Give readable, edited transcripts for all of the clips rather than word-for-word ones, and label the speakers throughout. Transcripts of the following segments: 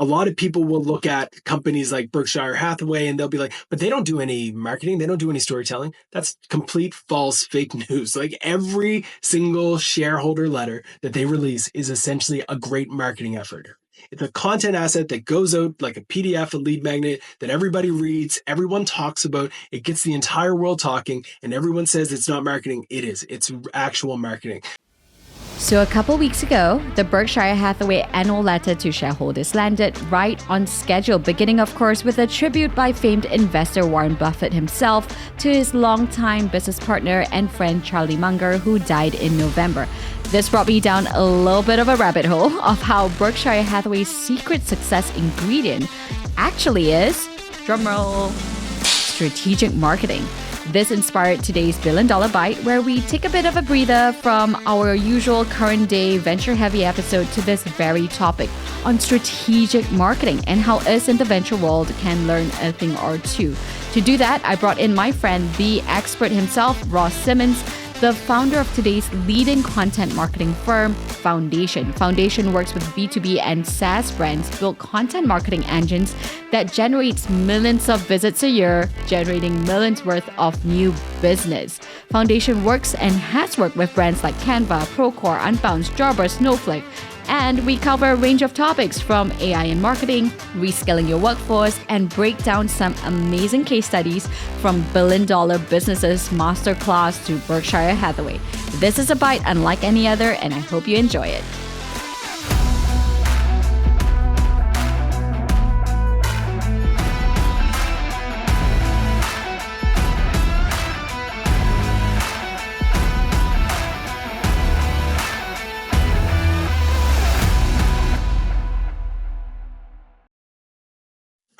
Speaker 1: A lot of people will look at companies like Berkshire Hathaway and they'll be like, but they don't do any marketing. They don't do any storytelling. That's complete false fake news. Like every single shareholder letter that they release is essentially a great marketing effort. It's a content asset that goes out like a PDF, a lead magnet that everybody reads, everyone talks about. It gets the entire world talking, and everyone says it's not marketing. It is. It's actual marketing.
Speaker 2: So a couple weeks ago, the Berkshire Hathaway annual letter to shareholders landed right on schedule, beginning, of course, with a tribute by famed investor Warren Buffett himself to his longtime business partner and friend Charlie Munger, who died in November. This brought me down a little bit of a rabbit hole of how Berkshire Hathaway's secret success ingredient actually is, drumroll, strategic marketing. This inspired today's $1 Billion Bite, where we take a bit of a breather from our usual current day venture-heavy episode to this very topic on strategic marketing and how us in the venture world can learn a thing or two. To do that, I brought in my friend, the expert himself, Ross Simmonds, the founder of today's leading content marketing firm, Foundation. Foundation works with B2B and SaaS brands, build content marketing engines that generates millions of visits a year, generating millions worth of new business. Foundation works and has worked with brands like Canva, Procore, Unbounce, Jobber, Snowflake, and we cover a range of topics from AI in marketing, reskilling your workforce, and break down some amazing case studies from billion-dollar businesses, MasterClass to Berkshire Hathaway. This is a bite unlike any other, and I hope you enjoy it.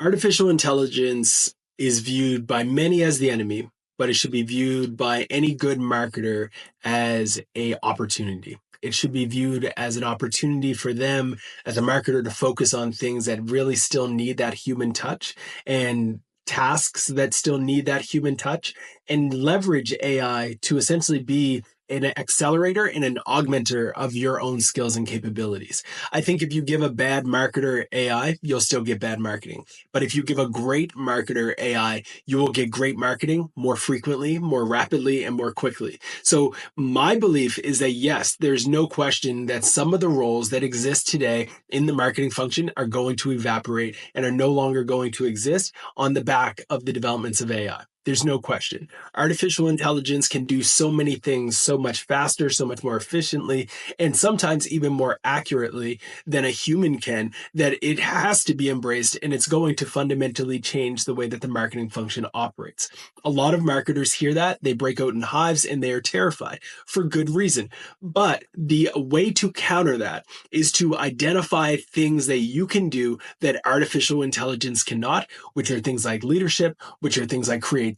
Speaker 1: Artificial intelligence is viewed by many as the enemy, but it should be viewed by any good marketer as an opportunity. It should be viewed as an opportunity for them as a marketer to focus on things that really still need that human touch and tasks that still need that human touch, and leverage AI to essentially be an accelerator and an augmenter of your own skills and capabilities. I think if you give a bad marketer AI, you'll still get bad marketing. But if you give a great marketer AI, you will get great marketing more frequently, more rapidly, and more quickly. So my belief is that yes, there's no question that some of the roles that exist today in the marketing function are going to evaporate and are no longer going to exist on the back of the developments of AI. There's no question. Artificial intelligence can do so many things so much faster, so much more efficiently, and sometimes even more accurately than a human can, that it has to be embraced, and it's going to fundamentally change the way that the marketing function operates. A lot of marketers hear that, they break out in hives, and they are terrified for good reason. But the way to counter that is to identify things that you can do that artificial intelligence cannot, which are things like leadership, which are things like creativity,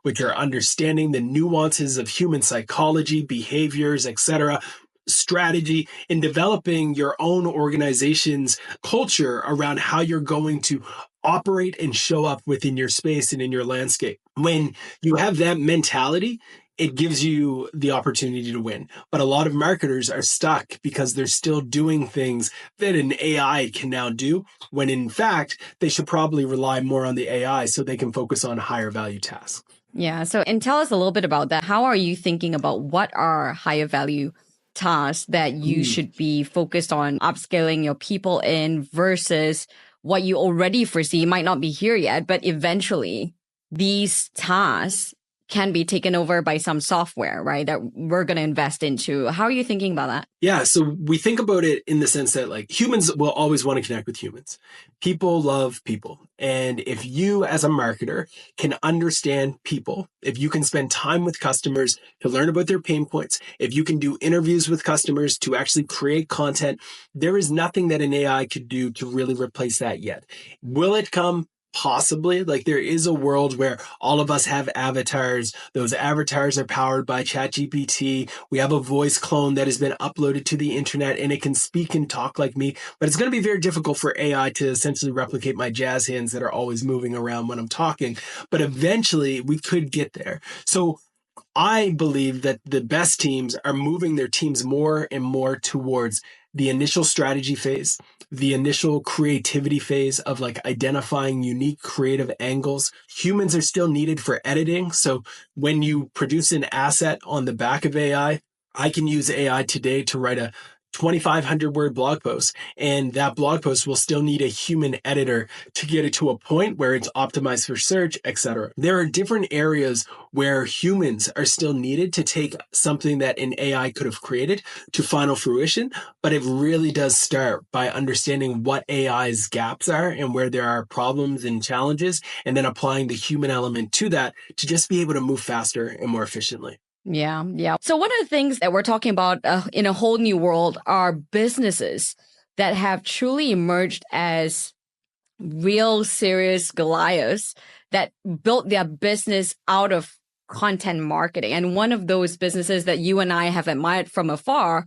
Speaker 1: which are understanding the nuances of human psychology, behaviors, etc., strategy, in developing your own organization's culture around how you're going to operate and show up within your space and in your landscape. When you have that mentality, it gives you the opportunity to win. But a lot of marketers are stuck because they're still doing things that an AI can now do, when in fact, they should probably rely more on the AI so they can focus on higher value tasks.
Speaker 2: Yeah. So, and tell us a little bit about that. How are you thinking about what are higher value tasks that you should be focused on upscaling your people in versus what you already foresee might not be here yet, but eventually these tasks can be taken over by some software, right? That we're going to invest into. How are you thinking about that?
Speaker 1: Yeah. So we think about it in the sense that like humans will always want to connect with humans. People love people. And if you as a marketer can understand people, if you can spend time with customers to learn about their pain points, if you can do interviews with customers to actually create content, there is nothing that an AI could do to really replace that yet. Will it come? Possibly. Like there is a world where all of us have avatars. Those avatars are powered by ChatGPT. We have a voice clone that has been uploaded to the internet and it can speak and talk like me, but it's going to be very difficult for AI to essentially replicate my jazz hands that are always moving around when I'm talking. But eventually we could get there. So I believe that the best teams are moving their teams more and more towards the initial strategy phase, the initial creativity phase of like identifying unique creative angles. Humans are still needed for editing. So when you produce an asset on the back of AI, I can use AI today to write a 2,500 word blog post, and that blog post will still need a human editor to get it to a point where it's optimized for search, etc. There are different areas where humans are still needed to take something that an AI could have created to final fruition, but it really does start by understanding what AI's gaps are and where there are problems and challenges, and then applying the human element to that to just be able to move faster and more efficiently.
Speaker 2: Yeah, yeah. So one of the things that we're talking about in a whole new world are businesses that have truly emerged as real serious Goliaths that built their business out of content marketing. And one of those businesses that you and I have admired from afar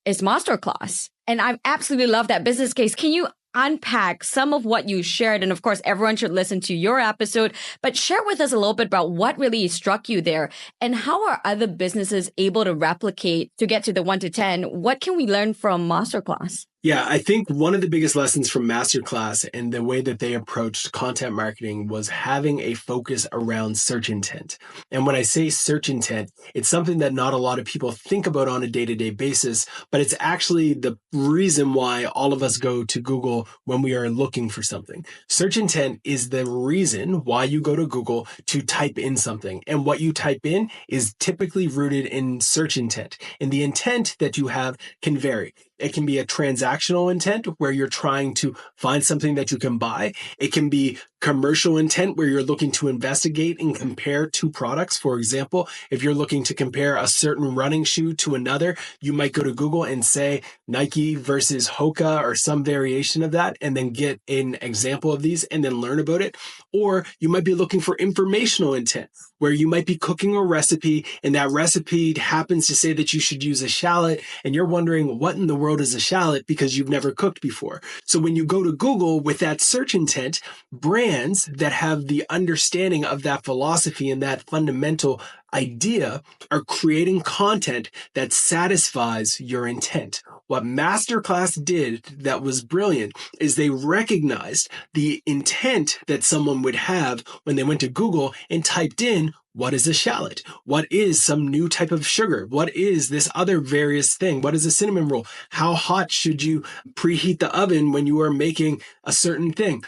Speaker 2: is MasterClass. And I absolutely love that business case. Can you unpack some of what you shared? And of course, everyone should listen to your episode, but share with us a little bit about what really struck you there and how are other businesses able to replicate to get to the 1 to 10? What can we learn from MasterClass?
Speaker 1: Yeah, I think one of the biggest lessons from MasterClass and the way that they approached content marketing was having a focus around search intent. And when I say search intent, it's something that not a lot of people think about on a day-to-day basis, but it's actually the reason why all of us go to Google when we are looking for something. Search intent is the reason why you go to Google to type in something. And what you type in is typically rooted in search intent. And the intent that you have can vary. It can be a transactional intent where you're trying to find something that you can buy. It can be commercial intent where you're looking to investigate and compare two products. For example, if you're looking to compare a certain running shoe to another, you might go to Google and say Nike versus Hoka or some variation of that, and then get an example of these and then learn about it. Or you might be looking for informational intent, where you might be cooking a recipe and that recipe happens to say that you should use a shallot, and you're wondering what in the world is a shallot because you've never cooked before. So when you go to Google with that search intent, brands that have the understanding of that philosophy and that fundamental idea are creating content that satisfies your intent. What MasterClass did that was brilliant is they recognized the intent that someone would have when they went to Google and typed in, what is a shallot? What is some new type of sugar? What is this other various thing? What is a cinnamon roll? How hot should you preheat the oven when you are making a certain thing?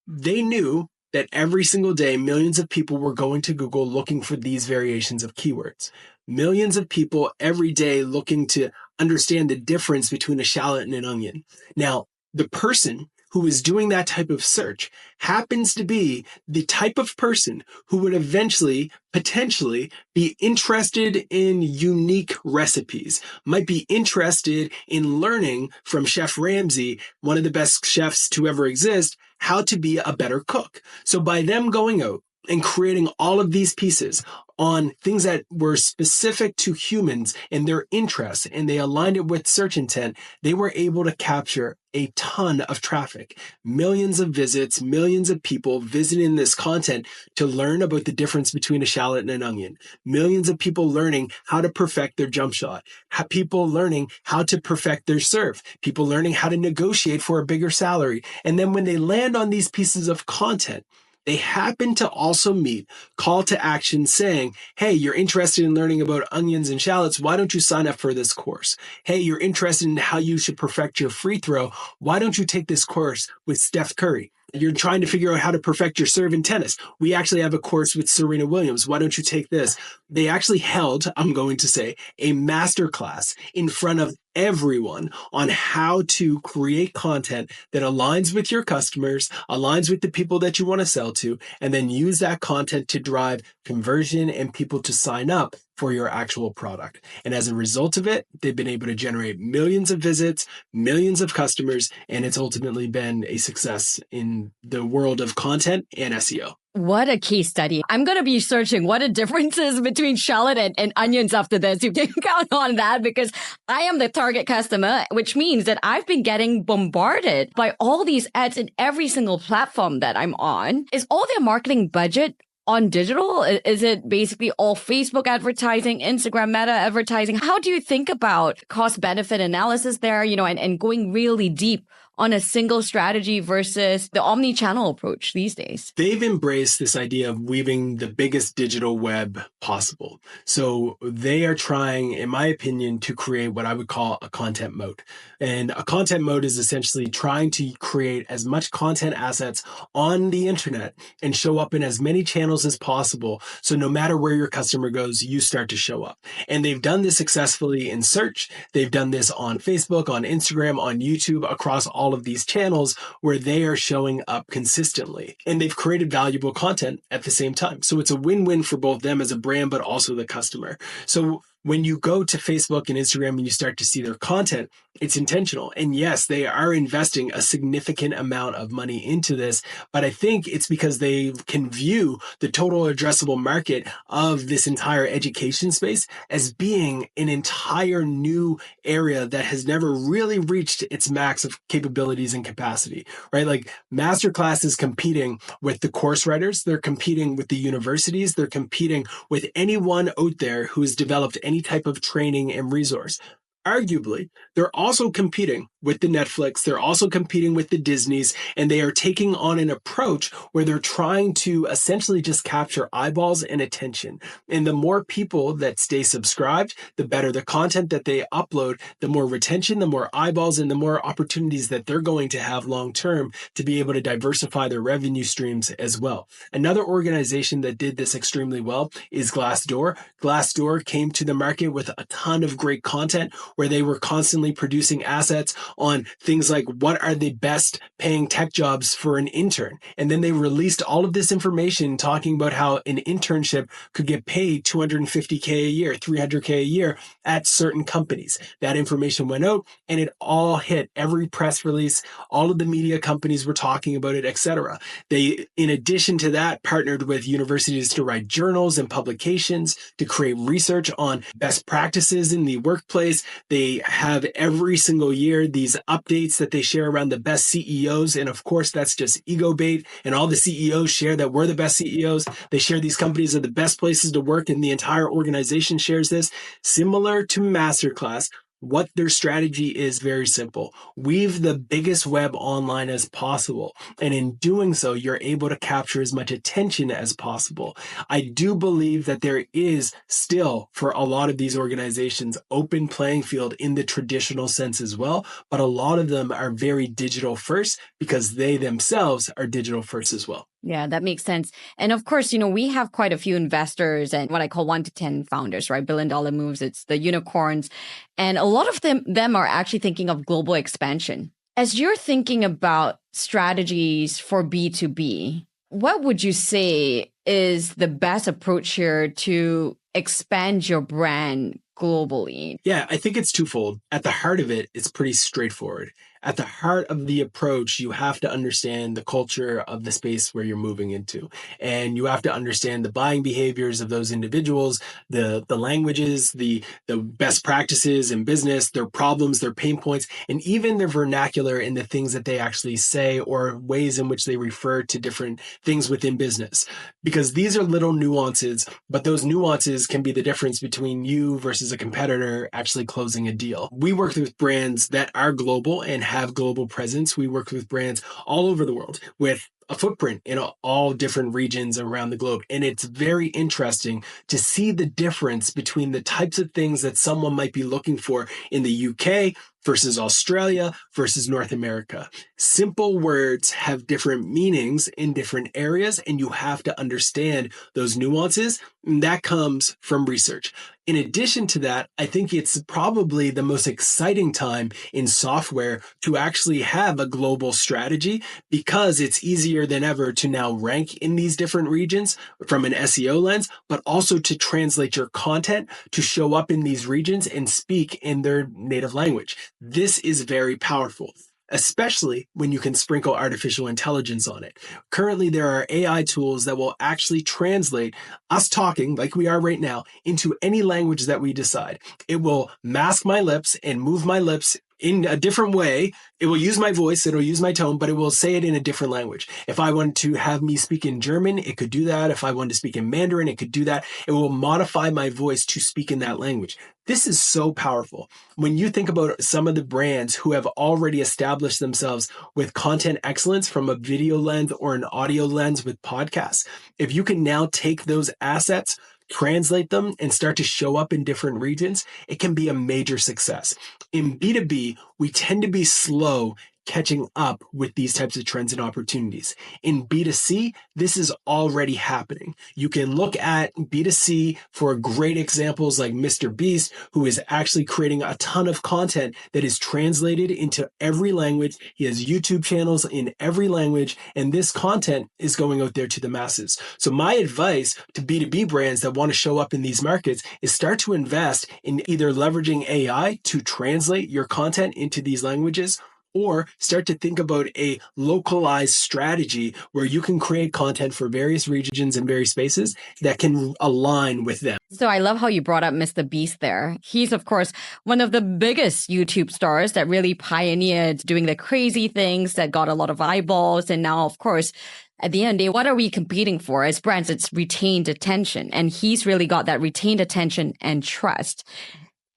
Speaker 1: They knew that every single day, millions of people were going to Google looking for these variations of keywords. Millions of people every day looking to understand the difference between a shallot and an onion. Now, the person who is doing that type of search happens to be the type of person who would eventually, potentially, be interested in unique recipes, might be interested in learning from Chef Ramsay, one of the best chefs to ever exist, how to be a better cook. So by them going out and creating all of these pieces on things that were specific to humans and their interests, and they aligned it with search intent, they were able to capture a ton of traffic, millions of visits, millions of people visiting this content to learn about the difference between a shallot and an onion, millions of people learning how to perfect their jump shot, people learning how to perfect their serve, people learning how to negotiate for a bigger salary. And then when they land on these pieces of content, they happen to also meet call to action saying, hey, you're interested in learning about onions and shallots. Why don't you sign up for this course? Hey, you're interested in how you should perfect your free throw. Why don't you take this course with Steph Curry? You're trying to figure out how to perfect your serve in tennis. We actually have a course with Serena Williams. Why don't you take this? They actually held, I'm going to say, a masterclass in front of everyone on how to create content that aligns with your customers, aligns with the people that you want to sell to, and then use that content to drive conversion and people to sign up for your actual product. And as a result of it, they've been able to generate millions of visits, millions of customers, and it's ultimately been a success in the world of content and SEO.
Speaker 2: What a case study. I'm going to be searching what the difference is between shallot and onions after this. You can count on that because I am the target customer, which means that I've been getting bombarded by all these ads in every single platform that I'm on. Is all their marketing budget on digital? Is it basically all Facebook advertising, Instagram Meta advertising? How do you think about cost benefit analysis there, and going really deep on a single strategy versus the omni-channel approach these days?
Speaker 1: They've embraced this idea of weaving the biggest digital web possible. So they are trying, in my opinion, to create what I would call a content moat. And a content moat is essentially trying to create as much content assets on the internet and show up in as many channels as possible. So no matter where your customer goes, you start to show up. And they've done this successfully in search. They've done this on Facebook, on Instagram, on YouTube, across all of these channels where they are showing up consistently. And they've created valuable content at the same time. So it's a win-win for both them as a brand, but also the customer. So when you go to Facebook and Instagram and you start to see their content, it's intentional. And yes, they are investing a significant amount of money into this, but I think it's because they can view the total addressable market of this entire education space as being an entire new area that has never really reached its max of capabilities and capacity, right? Like MasterClass is competing with the course writers. They're competing with the universities. They're competing with anyone out there who has developed any type of training and resource. Arguably, they're also competing with the Netflix, they're also competing with the Disneys, and they are taking on an approach where they're trying to essentially just capture eyeballs and attention. And the more people that stay subscribed, the better the content that they upload, the more retention, the more eyeballs, and the more opportunities that they're going to have long term to be able to diversify their revenue streams as well. Another organization that did this extremely well is Glassdoor. Glassdoor came to the market with a ton of great content where they were constantly producing assets on things like what are the best paying tech jobs for an intern. And then they released all of this information talking about how an internship could get paid $250K a year, $300K a year at certain companies. That information went out and it all hit every press release. All of the media companies were talking about it, etc. They, in addition to that, partnered with universities to write journals and publications to create research on best practices in the workplace. They have every single year these updates that they share around the best CEOs. And of course, that's just ego bait. And all the CEOs share that we're the best CEOs. They share these companies are the best places to work, and the entire organization shares this. Similar to MasterClass, what their strategy is very simple. Weave the biggest web online as possible. And in doing so, you're able to capture as much attention as possible. I do believe that there is still, for a lot of these organizations, open playing field in the traditional sense as well. But a lot of them are very digital first because they themselves are digital first as well.
Speaker 2: Yeah, that makes sense. And of course, we have quite a few investors and what I call 1 to 10 founders, right? $1 billion moves, it's the unicorns. And a lot of them are actually thinking of global expansion. As you're thinking about strategies for B2B, what would you say is the best approach here to expand your brand globally?
Speaker 1: Yeah, I think it's twofold. At the heart of it, it's pretty straightforward. At the heart of the approach, you have to understand the culture of the space where you're moving into. And you have to understand the buying behaviors of those individuals, the languages, the best practices in business, their problems, their pain points, and even their vernacular in the things that they actually say or ways in which they refer to different things within business. Because these are little nuances, but those nuances can be the difference between you versus a competitor actually closing a deal. We work with brands that are global and have global presence. We work with brands all over the world with a footprint in all different regions around the globe. And it's very interesting to see the difference between the types of things that someone might be looking for in the UK versus Australia versus North America. Simple words have different meanings in different areas, and you have to understand those nuances. And that comes from research. In addition to that, I think it's probably the most exciting time in software to actually have a global strategy because it's easier than ever to now rank in these different regions from an SEO lens, but also to translate your content to show up in these regions and speak in their native language. This is very powerful, especially when you can sprinkle artificial intelligence on it. Currently, there are AI tools that will actually translate us talking like we are right now into any language that we decide. It will mask my lips and move my lips in a different way. It will use my voice, it'll use my tone, but it will say it in a different language. If I wanted to have me speak in German, it could do that. If I wanted to speak in Mandarin, it could do that. It will modify my voice to speak in that language. This is so powerful. When you think about some of the brands who have already established themselves with content excellence from a video lens or an audio lens with podcasts, if you can now take those assets, translate them, and start to show up in different regions, it can be a major success. In B2B, we tend to be slow catching up with these types of trends and opportunities. In B2C, this is already happening. You can look at B2C for great examples like Mr.Beast, who is actually creating a ton of content that is translated into every language. He has YouTube channels in every language, and this content is going out there to the masses. So my advice to B2B brands that want to show up in these markets is start to invest in either leveraging AI to translate your content into these languages, or start to think about a localized strategy where you can create content for various regions and various spaces that can align with them.
Speaker 2: So I love how you brought up Mr.Beast there. He's, of course, one of the biggest YouTube stars that really pioneered doing the crazy things that got a lot of eyeballs. And now, of course, at the end of the day, what are we competing for as brands? It's retained attention. And he's really got that retained attention and trust.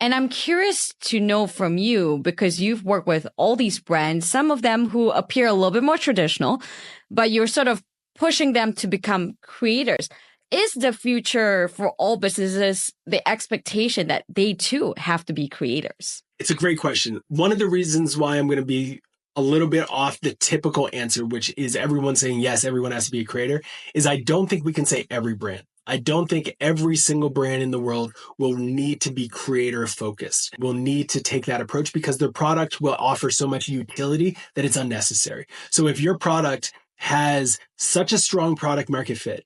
Speaker 2: And I'm curious to know from you, because you've worked with all these brands, some of them who appear a little bit more traditional, but you're sort of pushing them to become creators. Is the future for all businesses the expectation that they too have to be creators?
Speaker 1: It's a great question. One of the reasons why I'm going to be a little bit off the typical answer, which is everyone saying, yes, everyone has to be a creator, is I don't think we can say every brand. I don't think every single brand in the world will need to be creator focused, will need to take that approach because their product will offer so much utility that it's unnecessary. So if your product has such a strong product market fit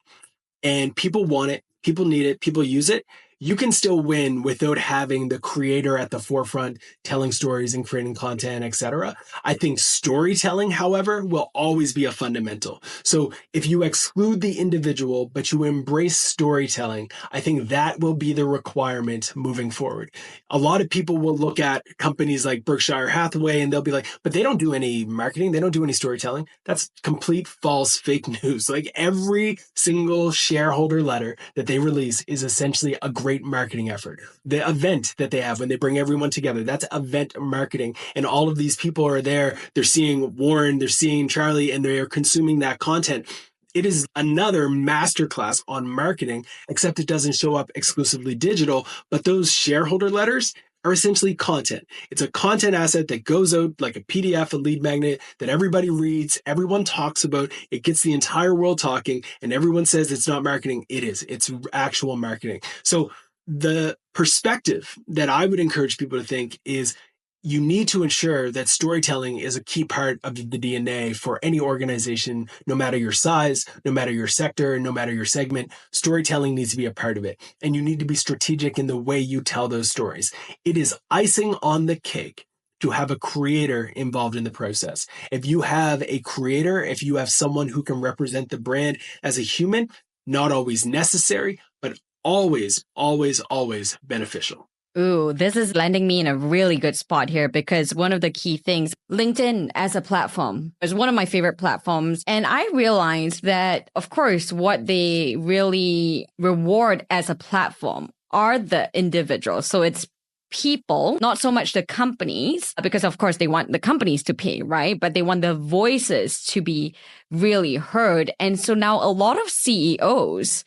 Speaker 1: and people want it, people need it, people use it, you can still win without having the creator at the forefront telling stories and creating content, etc. I think storytelling, however, will always be a fundamental. So if you exclude the individual, but you embrace storytelling, I think that will be the requirement moving forward. A lot of people will look at companies like Berkshire Hathaway and they'll be like, but they don't do any marketing. They don't do any storytelling. That's complete false fake news. Like every single shareholder letter that they release is essentially a great marketing effort. The event that they have when they bring everyone together, that's event marketing. And all of these people are there. They're seeing Warren, they're seeing Charlie, and they're consuming that content. It is another masterclass on marketing, except it doesn't show up exclusively digital, but those shareholder letters are essentially content. It's a content asset that goes out like a PDF, a lead magnet that everybody reads, everyone talks about. It gets the entire world talking, and everyone says it's not marketing. It is. It's actual marketing. So the perspective that I would encourage people to think is you need to ensure that storytelling is a key part of the DNA for any organization, no matter your size, no matter your sector, no matter your segment. Storytelling needs to be a part of it. And you need to be strategic in the way you tell those stories. It is icing on the cake to have a creator involved in the process. If you have a creator, if you have someone who can represent the brand as a human, not always necessary, but always, always, always beneficial.
Speaker 2: Ooh, this is landing me in a really good spot here because one of the key things, LinkedIn as a platform is one of my favorite platforms. And I realized that, of course, what they really reward as a platform are the individuals. So it's people, not so much the companies, because of course they want the companies to pay, right? But they want the voices to be really heard. And so now a lot of CEOs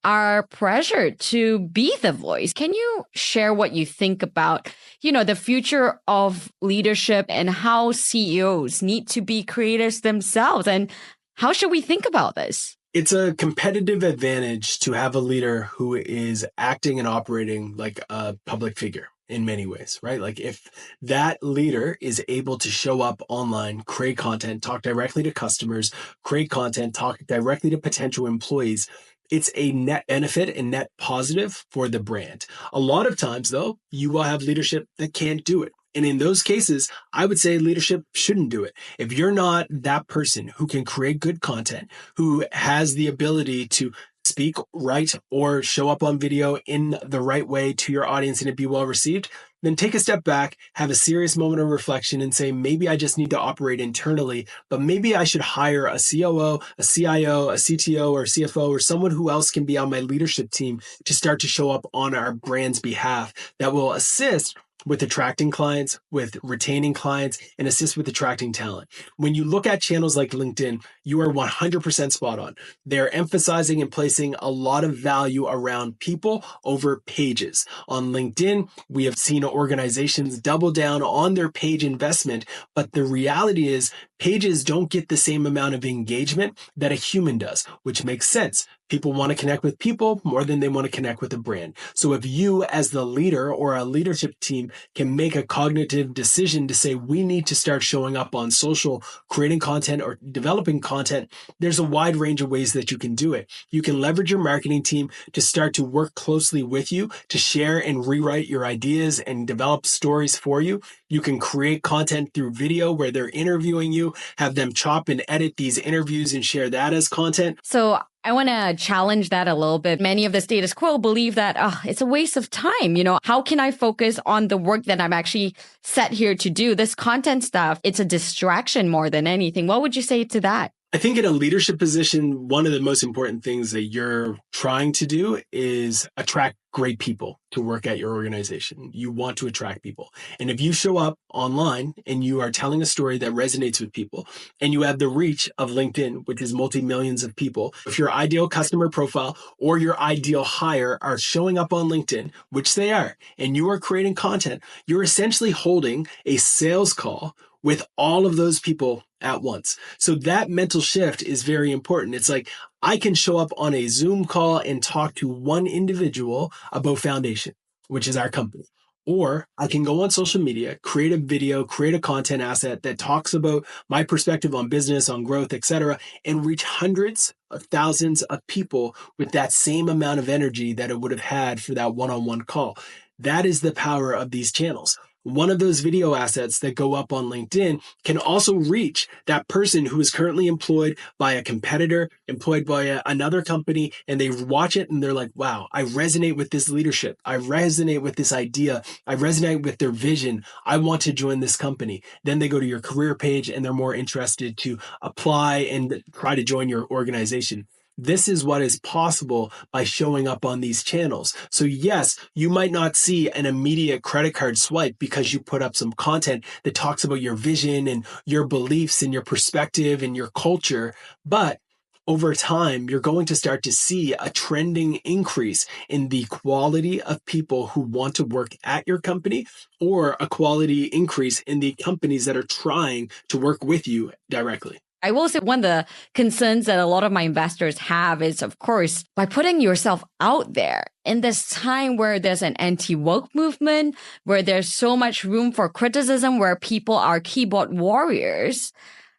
Speaker 2: are pressured to be the voice. Can you share what you think about, the future of leadership and how CEOs need to be creators themselves? And how should we think about this?
Speaker 1: It's a competitive advantage to have a leader who is acting and operating like a public figure in many ways, right? Like if that leader is able to show up online, create content, talk directly to customers, create content, talk directly to potential employees, it's a net benefit and net positive for the brand. A lot of times, though, you will have leadership that can't do it. And in those cases, I would say leadership shouldn't do it. If you're not that person who can create good content, who has the ability to speak, write, or show up on video in the right way to your audience and it be well received, then take a step back, have a serious moment of reflection and say, maybe I just need to operate internally, but maybe I should hire a COO, a CIO, a CTO, or CFO, or someone who else can be on my leadership team to start to show up on our brand's behalf that will assist with attracting clients, with retaining clients, and assist with attracting talent. When you look at channels like LinkedIn, you are 100% spot on. They're emphasizing and placing a lot of value around people over pages. On LinkedIn, we have seen organizations double down on their page investment, but the reality is pages don't get the same amount of engagement that a human does, which makes sense. People want to connect with people more than they want to connect with a brand. So if you as the leader or a leadership team can make a cognitive decision to say, we need to start showing up on social, creating content or developing content, there's a wide range of ways that you can do it. You can leverage your marketing team to start to work closely with you to share and rewrite your ideas and develop stories for you. You can create content through video where they're interviewing you, have them chop and edit these interviews and share that as content.
Speaker 2: So I want to challenge that a little bit. Many of the status quo believe that it's a waste of time. How can I focus on the work that I'm actually set here to do? This content stuff, it's a distraction more than anything. What would you say to that?
Speaker 1: I think in a leadership position, one of the most important things that you're trying to do is attract great people to work at your organization. You want to attract people. And if you show up online and you are telling a story that resonates with people and you have the reach of LinkedIn, which is multi-millions of people, if your ideal customer profile or your ideal hire are showing up on LinkedIn, which they are, and you are creating content, you're essentially holding a sales call with all of those people at once. So that mental shift is very important. It's like, I can show up on a Zoom call and talk to one individual about Foundation, which is our company. Or I can go on social media, create a video, create a content asset that talks about my perspective on business, on growth, etc., and reach hundreds of thousands of people with that same amount of energy that it would have had for that one-on-one call. That is the power of these channels. One of those video assets that go up on LinkedIn can also reach that person who is currently employed by a competitor, employed by another company, and they watch it and they're like, wow, I resonate with this leadership. I resonate with this idea. I resonate with their vision. I want to join this company. Then they go to your career page and they're more interested to apply and try to join your organization. This is what is possible by showing up on these channels. So yes, you might not see an immediate credit card swipe because you put up some content that talks about your vision and your beliefs and your perspective and your culture, but over time, you're going to start to see a trending increase in the quality of people who want to work at your company, or a quality increase in the companies that are trying to work with you directly.
Speaker 2: I will say one of the concerns that a lot of my investors have is, of course, by putting yourself out there in this time where there's an anti-woke movement, where there's so much room for criticism, where people are keyboard warriors.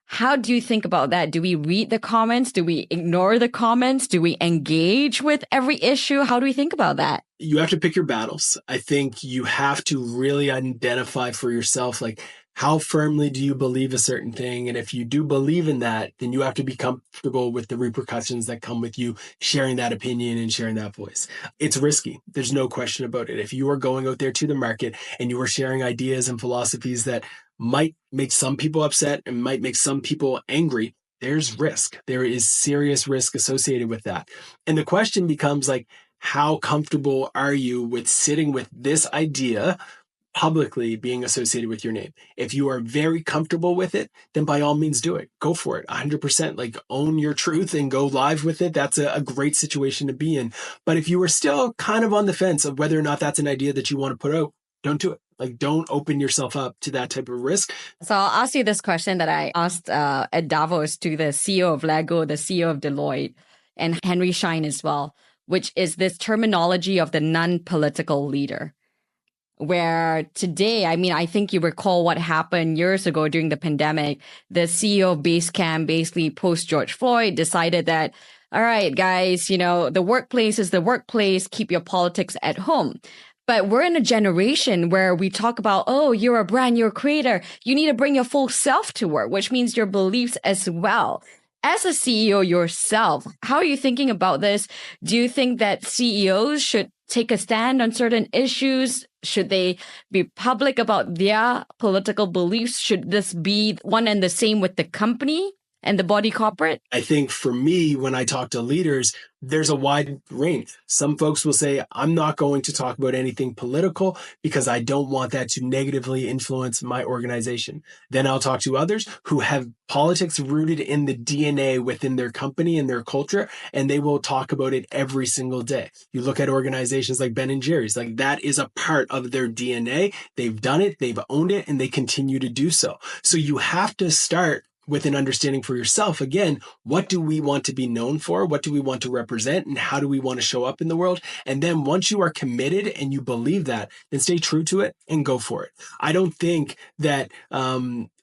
Speaker 2: How do you think about that? Do we read the comments? Do we ignore the comments? Do we engage with every issue? How do we think about that?
Speaker 1: You have to pick your battles. I think you have to really identify for yourself, like, how firmly do you believe a certain thing? And if you do believe in that, then you have to be comfortable with the repercussions that come with you sharing that opinion and sharing that voice. It's risky. There's no question about it. If you are going out there to the market and you are sharing ideas and philosophies that might make some people upset and might make some people angry, there's risk. There is serious risk associated with that. And the question becomes like, how comfortable are you with sitting with this idea publicly being associated with your name? If you are very comfortable with it, then by all means do it. Go for it. 100%. Like, own your truth and go live with it. That's a great situation to be in. But if you are still kind of on the fence of whether or not that's an idea that you want to put out, don't do it. Like, don't open yourself up to that type of risk.
Speaker 2: So I'll ask you this question that I asked at Davos to the CEO of Lego, the CEO of Deloitte, and Henry Schein as well, which is this terminology of the non-political leader. Where today, I think you recall what happened years ago during the pandemic. The CEO of Basecamp, basically post George Floyd, decided that, all right, guys, the workplace is the workplace. Keep your politics at home. But we're in a generation where we talk about, oh, you're a brand, you're a creator. You need to bring your full self to work, which means your beliefs as well. As a CEO yourself, how are you thinking about this? Do you think that CEOs should take a stand on certain issues? Should they be public about their political beliefs? Should this be one and the same with the company and the body corporate?
Speaker 1: I think for me, when I talk to leaders, there's a wide range. Some folks will say, I'm not going to talk about anything political because I don't want that to negatively influence my organization. Then I'll talk to others who have politics rooted in the DNA within their company and their culture, and they will talk about it every single day. You look at organizations like Ben & Jerry's, like that is a part of their DNA. They've done it, they've owned it, and they continue to do so. So you have to start with an understanding for yourself. Again, what do we want to be known for? What do we want to represent? And how do we want to show up in the world? And then once you are committed and you believe that, then stay true to it and go for it. I don't think that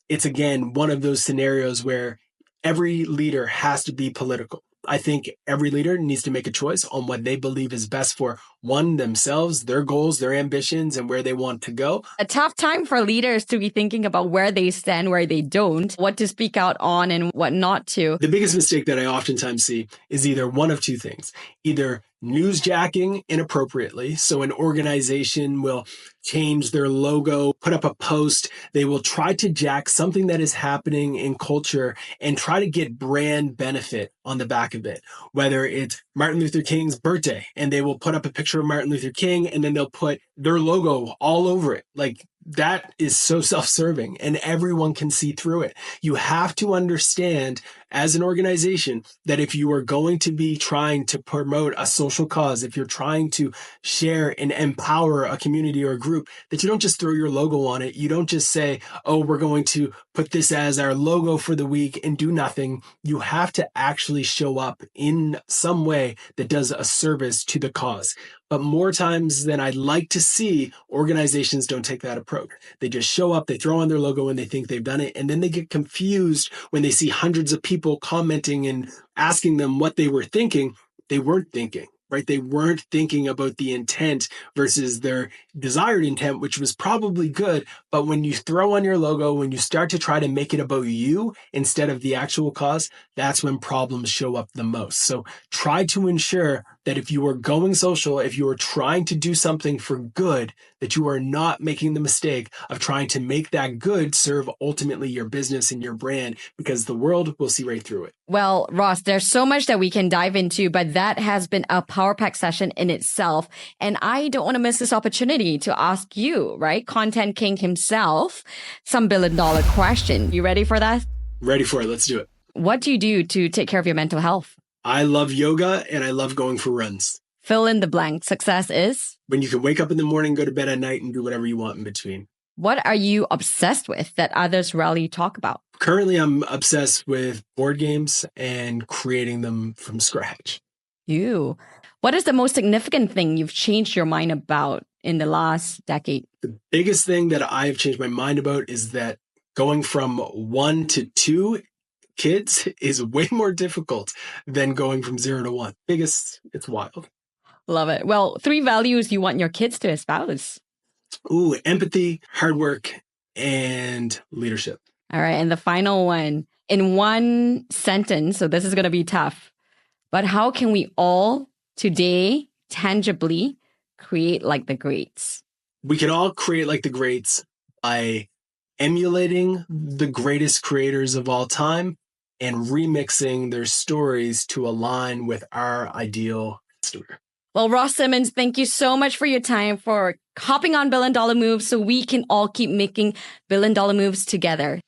Speaker 1: it's, again, one of those scenarios where every leader has to be political. I think every leader needs to make a choice on what they believe is best for one, themselves, their goals, their ambitions, and where they want to go.
Speaker 2: A tough time for leaders to be thinking about where they stand, where they don't, what to speak out on and what not to.
Speaker 1: The biggest mistake that I oftentimes see is either one of two things. Either newsjacking inappropriately. So an organization will change their logo, put up a post. They will try to jack something that is happening in culture and try to get brand benefit on the back of it. Whether it's Martin Luther King's birthday and they will put up a picture of Martin Luther King and then they'll put their logo all over it. Like, that is so self-serving and everyone can see through it. You have to understand as an organization that if you are going to be trying to promote a social cause, if you're trying to share and empower a community or a group, that you don't just throw your logo on it. You don't just say, oh, we're going to put this as our logo for the week and do nothing. You have to actually show up in some way that does a service to the cause. But more times than I'd like to see, organizations don't take that approach. They just show up, they throw on their logo and they think they've done it. And then they get confused when they see hundreds of people commenting and asking them what they were thinking. They weren't thinking, right? They weren't thinking about the intent versus their desired intent, which was probably good. But when you throw on your logo, when you start to try to make it about you instead of the actual cause, that's when problems show up the most. So try to ensure that if you are going social, if you are trying to do something for good, that you are not making the mistake of trying to make that good serve ultimately your business and your brand, because the world will see right through it.
Speaker 2: Well, Ross, there's so much that we can dive into, but that has been a power pack session in itself. And I don't want to miss this opportunity to ask you, right? Content King himself, some billion-dollar question. You ready for that?
Speaker 1: Ready for it. Let's do it.
Speaker 2: What do you do to take care of your mental health?
Speaker 1: I love yoga and I love going for runs.
Speaker 2: Fill in the blank. Success is?
Speaker 1: When you can wake up in the morning, go to bed at night, and do whatever you want in between.
Speaker 2: What are you obsessed with that others rarely talk about?
Speaker 1: Currently, I'm obsessed with board games and creating them from scratch.
Speaker 2: What is the most significant thing you've changed your mind about in the last decade?
Speaker 1: The biggest thing that I've changed my mind about is that going from 1 to 2 kids is way more difficult than going from 0 to 1. It's wild.
Speaker 2: Love it. Well, 3 values you want your kids to espouse.
Speaker 1: Empathy, hard work, and leadership.
Speaker 2: All right. And the final one, in one sentence, so this is going to be tough, but how can we all today tangibly create like the greats?
Speaker 1: We can all create like the greats by emulating the greatest creators of all time and remixing their stories to align with our ideal story.
Speaker 2: Well, Ross Simmonds, thank you so much for your time, for hopping on Billion Dollar Moves so we can all keep making billion dollar moves together.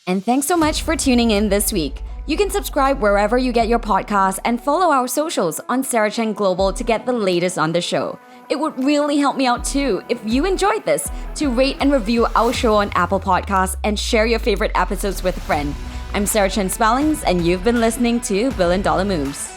Speaker 2: And thanks so much for tuning in this week. You can subscribe wherever you get your podcasts and follow our socials on Sarah Chen Global to get the latest on the show. It would really help me out too if you enjoyed this to rate and review our show on Apple Podcasts and share your favorite episodes with a friend. I'm Sarah Chen-Spellings and you've been listening to Billion Dollar Moves.